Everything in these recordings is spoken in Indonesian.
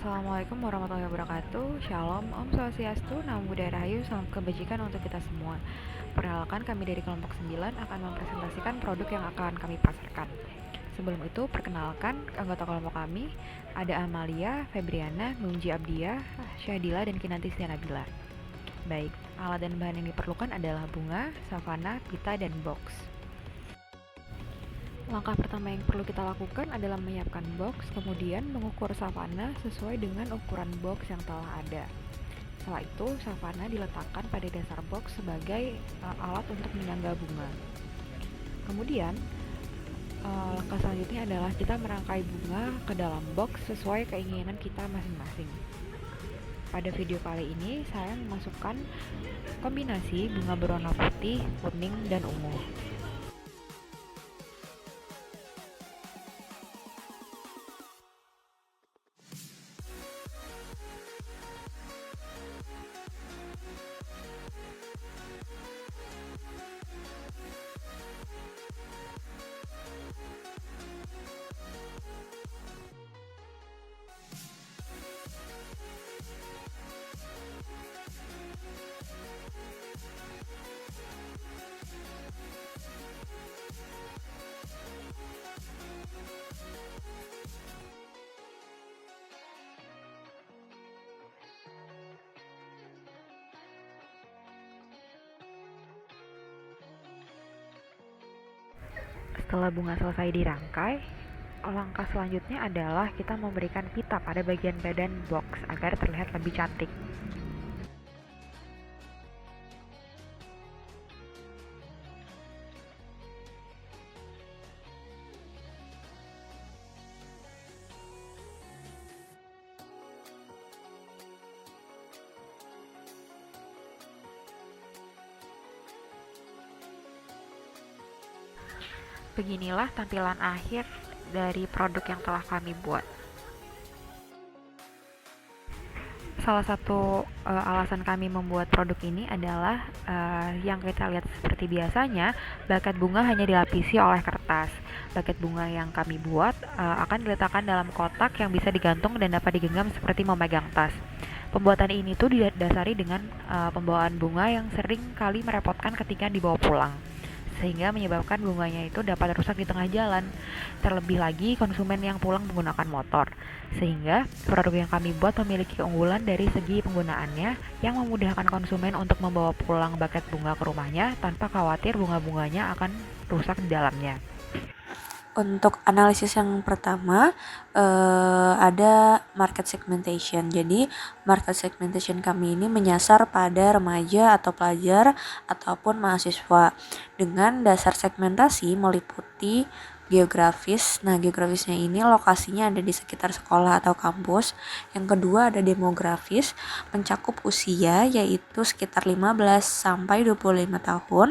Assalamualaikum warahmatullahi wabarakatuh. Shalom, Om Swastiastu, Namo Buddhaya Rahayu, salam kebajikan untuk kita semua. Perkenalkan, kami dari kelompok 9 akan mempresentasikan produk yang akan kami pasarkan. Sebelum itu, perkenalkan anggota kelompok kami, ada Amalia, Febriana, Nunji Abdia, Syadila, dan Kinanti Nabila. Baik, alat dan bahan yang diperlukan adalah bunga, savana, pita, dan box. Langkah pertama yang perlu kita lakukan adalah menyiapkan box, kemudian mengukur savana sesuai dengan ukuran box yang telah ada. Setelah itu, savana diletakkan pada dasar box sebagai alat untuk menyangga bunga. Kemudian, langkah selanjutnya adalah kita merangkai bunga ke dalam box sesuai keinginan kita masing-masing. Pada video kali ini, saya memasukkan kombinasi bunga berwarna putih, kuning, dan ungu. Setelah bunga selesai dirangkai, langkah selanjutnya adalah kita memberikan pita pada bagian badan box agar terlihat lebih cantik. Beginilah tampilan akhir dari produk yang telah kami buat. Salah satu alasan kami membuat produk ini adalah yang kita lihat seperti biasanya, baket bunga hanya dilapisi oleh kertas. Baket bunga yang kami buat akan diletakkan dalam kotak yang bisa digantung dan dapat digenggam seperti memegang tas. Pembuatan ini tuh didasari dengan pembawaan bunga yang sering kali merepotkan ketika dibawa pulang, sehingga menyebabkan bunganya itu dapat rusak di tengah jalan. Terlebih lagi konsumen yang pulang menggunakan motor, sehingga produk yang kami buat memiliki keunggulan dari segi penggunaannya yang memudahkan konsumen untuk membawa pulang baket bunga ke rumahnya tanpa khawatir bunga-bunganya akan rusak di dalamnya. Untuk analisis yang pertama ada market segmentation. Jadi market segmentation kami ini menyasar pada remaja atau pelajar ataupun mahasiswa dengan dasar segmentasi meliputi geografis. Nah, geografisnya ini lokasinya ada di sekitar sekolah atau kampus. Yang kedua ada demografis, mencakup usia yaitu sekitar 15 sampai 25 tahun.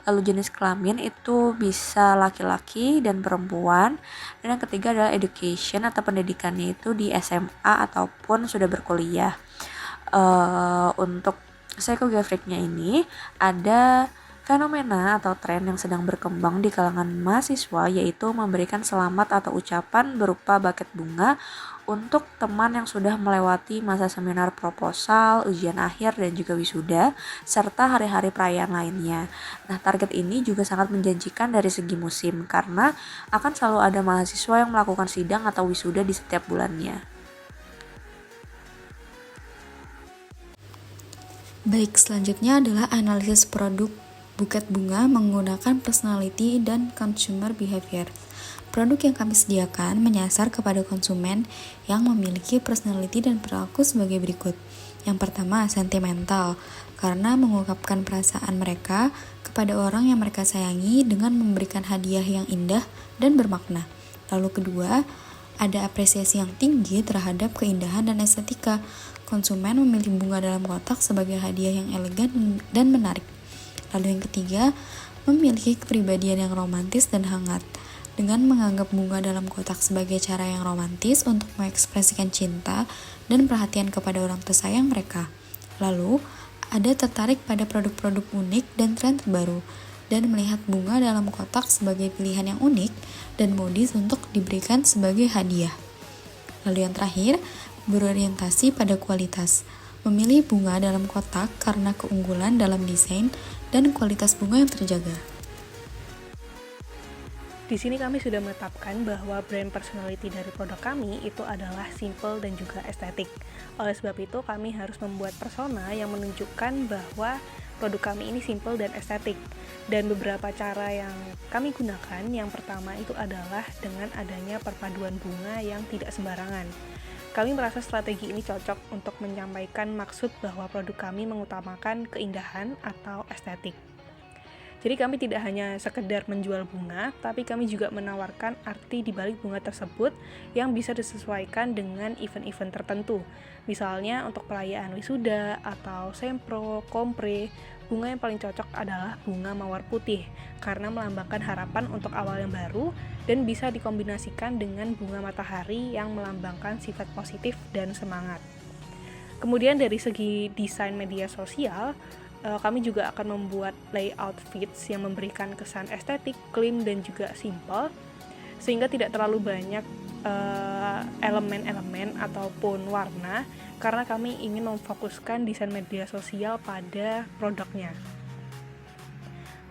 Lalu jenis kelamin itu bisa laki-laki dan perempuan. Dan yang ketiga adalah education atau pendidikannya itu di SMA ataupun sudah berkuliah. Untuk psychographic-nya ini ada fenomena atau tren yang sedang berkembang di kalangan mahasiswa, yaitu memberikan selamat atau ucapan berupa baket bunga untuk teman yang sudah melewati masa seminar proposal, ujian akhir, dan juga wisuda, serta hari-hari perayaan lainnya. Nah, target ini juga sangat menjanjikan dari segi musim, karena akan selalu ada mahasiswa yang melakukan sidang atau wisuda di setiap bulannya. Baik, selanjutnya adalah analisis produk buket bunga menggunakan personality dan consumer behavior. Produk yang kami sediakan menyasar kepada konsumen yang memiliki personality dan perilaku sebagai berikut. Yang pertama, sentimental, karena mengungkapkan perasaan mereka kepada orang yang mereka sayangi dengan memberikan hadiah yang indah dan bermakna. Lalu kedua, ada apresiasi yang tinggi terhadap keindahan dan estetika. Konsumen memilih bunga dalam kotak sebagai hadiah yang elegan dan menarik. Lalu yang ketiga, memiliki kepribadian yang romantis dan hangat, dengan menganggap bunga dalam kotak sebagai cara yang romantis untuk mengekspresikan cinta dan perhatian kepada orang tersayang mereka. Lalu, ada tertarik pada produk-produk unik dan tren terbaru, dan melihat bunga dalam kotak sebagai pilihan yang unik dan modis untuk diberikan sebagai hadiah. Lalu yang terakhir, berorientasi pada kualitas. Memilih bunga dalam kotak karena keunggulan dalam desain dan kualitas bunga yang terjaga. Di sini kami sudah menetapkan bahwa brand personality dari produk kami itu adalah simple dan juga estetik. Oleh sebab itu, kami harus membuat persona yang menunjukkan bahwa produk kami ini simple dan estetik. Dan beberapa cara yang kami gunakan, yang pertama itu adalah dengan adanya perpaduan bunga yang tidak sembarangan. Kami merasa strategi ini cocok untuk menyampaikan maksud bahwa produk kami mengutamakan keindahan atau estetik. Jadi kami tidak hanya sekedar menjual bunga, tapi kami juga menawarkan arti di balik bunga tersebut yang bisa disesuaikan dengan event-event tertentu. Misalnya untuk perayaan wisuda atau sempro, kompre, bunga yang paling cocok adalah bunga mawar putih karena melambangkan harapan untuk awal yang baru dan bisa dikombinasikan dengan bunga matahari yang melambangkan sifat positif dan semangat. Kemudian dari segi desain media sosial, kami juga akan membuat layout feeds yang memberikan kesan estetik, clean, dan juga simple, sehingga tidak terlalu banyak elemen-elemen ataupun warna, karena kami ingin memfokuskan desain media sosial pada produknya.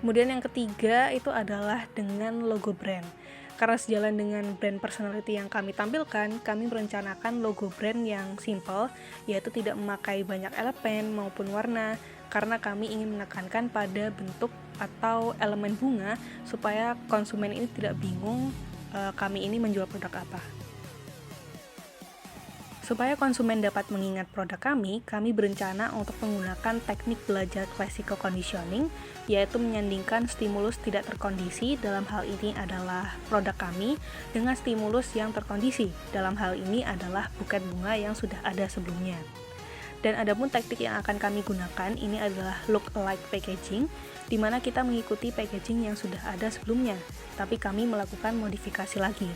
Kemudian yang ketiga itu adalah dengan logo brand. Karena sejalan dengan brand personality yang kami tampilkan, kami merencanakan logo brand yang simple, yaitu tidak memakai banyak elemen maupun warna, karena kami ingin menekankan pada bentuk atau elemen bunga supaya konsumen ini tidak bingung kami ini menjual produk apa. Supaya konsumen dapat mengingat produk kami berencana untuk menggunakan teknik belajar classical conditioning, yaitu menyandingkan stimulus tidak terkondisi, dalam hal ini adalah produk kami, dengan stimulus yang terkondisi, dalam hal ini adalah buket bunga yang sudah ada sebelumnya. Dan adapun teknik yang akan kami gunakan ini adalah look-alike packaging, di mana kita mengikuti packaging yang sudah ada sebelumnya, tapi kami melakukan modifikasi lagi.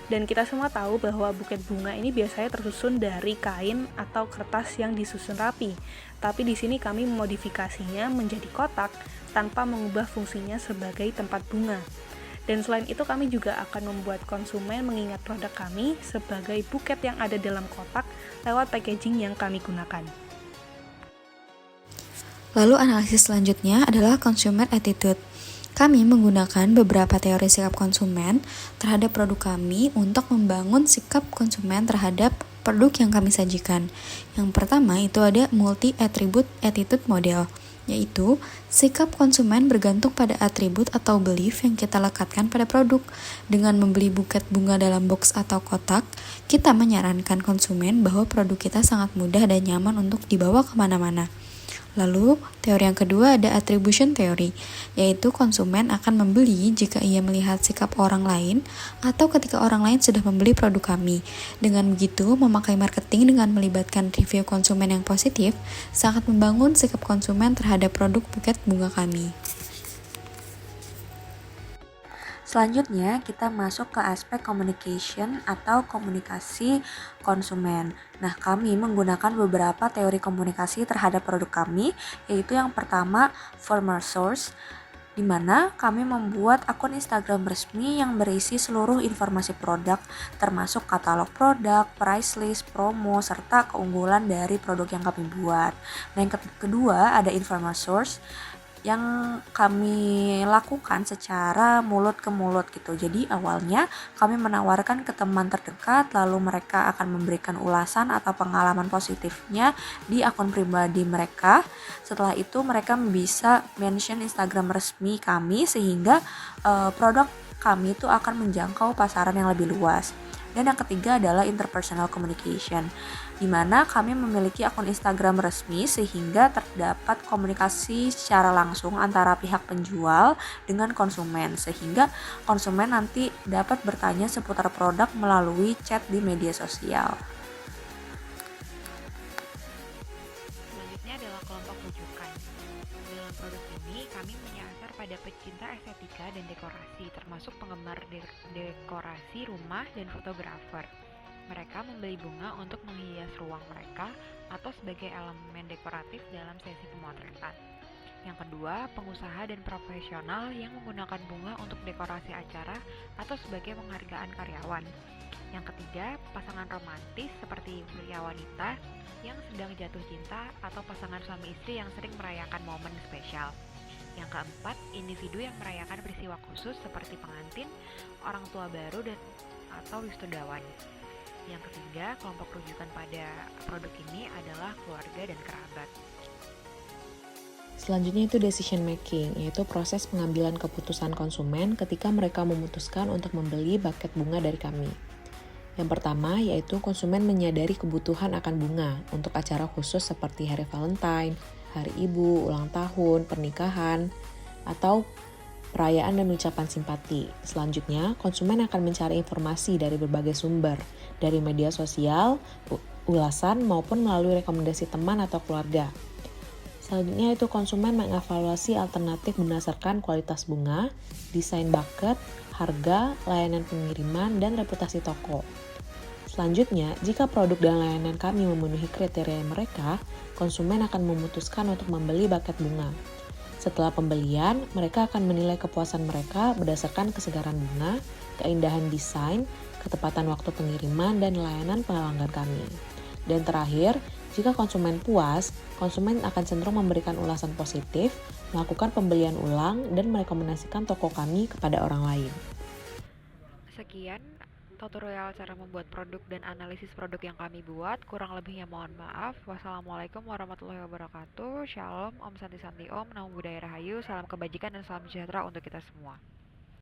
Dan kita semua tahu bahwa buket bunga ini biasanya tersusun dari kain atau kertas yang disusun rapi, tapi di sini kami memodifikasinya menjadi kotak tanpa mengubah fungsinya sebagai tempat bunga. Dan selain itu kami juga akan membuat konsumen mengingat produk kami sebagai buket yang ada dalam kotak lewat packaging yang kami gunakan. Lalu analisis selanjutnya adalah consumer attitude. Kami menggunakan beberapa teori sikap konsumen terhadap produk kami untuk membangun sikap konsumen terhadap produk yang kami sajikan. Yang pertama itu ada multi-attribute attitude model, yaitu sikap konsumen bergantung pada atribut atau belief yang kita lekatkan pada produk. Dengan membeli buket bunga dalam box atau kotak, kita menyarankan konsumen bahwa produk kita sangat mudah dan nyaman untuk dibawa kemana-mana. Lalu, teori yang kedua ada attribution theory, yaitu konsumen akan membeli jika ia melihat sikap orang lain atau ketika orang lain sudah membeli produk kami. Dengan begitu, memakai marketing dengan melibatkan review konsumen yang positif sangat membangun sikap konsumen terhadap produk buket bunga kami. Selanjutnya, kita masuk ke aspek communication atau komunikasi konsumen. Nah, kami menggunakan beberapa teori komunikasi terhadap produk kami, yaitu yang pertama, formal source, di mana kami membuat akun Instagram resmi yang berisi seluruh informasi produk, termasuk katalog produk, price list, promo, serta keunggulan dari produk yang kami buat. Nah, yang kedua ada informal source, yang kami lakukan secara mulut ke mulut gitu. Jadi awalnya kami menawarkan ke teman terdekat, lalu mereka akan memberikan ulasan atau pengalaman positifnya di akun pribadi mereka. Setelah itu mereka bisa mention Instagram resmi kami sehingga produk kami itu akan menjangkau pasaran yang lebih luas. Dan yang ketiga adalah interpersonal communication, di mana kami memiliki akun Instagram resmi sehingga terdapat komunikasi secara langsung antara pihak penjual dengan konsumen, sehingga konsumen nanti dapat bertanya seputar produk melalui chat di media sosial. Selanjutnya adalah kelompok rujukan. Dalam produk ini, kami menyasar pada pecinta estetika dan dekorasi, termasuk penggemar dekorasi rumah dan fotografer. Mereka membeli bunga untuk menghias ruang mereka atau sebagai elemen dekoratif dalam sesi pemotretan. Yang kedua, pengusaha dan profesional yang menggunakan bunga untuk dekorasi acara atau sebagai penghargaan karyawan. Yang ketiga, pasangan romantis seperti usia wanita yang sedang jatuh cinta atau pasangan suami istri yang sering merayakan momen spesial. Yang keempat, individu yang merayakan peristiwa khusus seperti pengantin, orang tua baru, dan atau wisudawan. Yang ketiga, kelompok rujukan pada produk ini adalah keluarga dan kerabat. Selanjutnya itu decision making, yaitu proses pengambilan keputusan konsumen ketika mereka memutuskan untuk membeli buket bunga dari kami. Yang pertama yaitu konsumen menyadari kebutuhan akan bunga untuk acara khusus seperti Hari Valentine, Hari Ibu, ulang tahun, pernikahan, atau perayaan dan ucapan simpati. Selanjutnya, konsumen akan mencari informasi dari berbagai sumber, dari media sosial, ulasan, maupun melalui rekomendasi teman atau keluarga. Selanjutnya itu konsumen mengevaluasi alternatif berdasarkan kualitas bunga, desain buket, harga, layanan pengiriman, dan reputasi toko. Selanjutnya, jika produk dan layanan kami memenuhi kriteria mereka, konsumen akan memutuskan untuk membeli buket bunga. Setelah pembelian, mereka akan menilai kepuasan mereka berdasarkan kesegaran bunga, keindahan desain, ketepatan waktu pengiriman, dan layanan pelanggan kami. Dan terakhir, jika konsumen puas, konsumen akan cenderung memberikan ulasan positif, melakukan pembelian ulang, dan merekomendasikan toko kami kepada orang lain. Sekian tutorial cara membuat produk dan analisis produk yang kami buat. Kurang lebihnya mohon maaf. Wassalamualaikum warahmatullahi wabarakatuh. Shalom, Om Santi Santi Om, Namo Buddhaya Rahayu, salam kebajikan dan salam sejahtera untuk kita semua.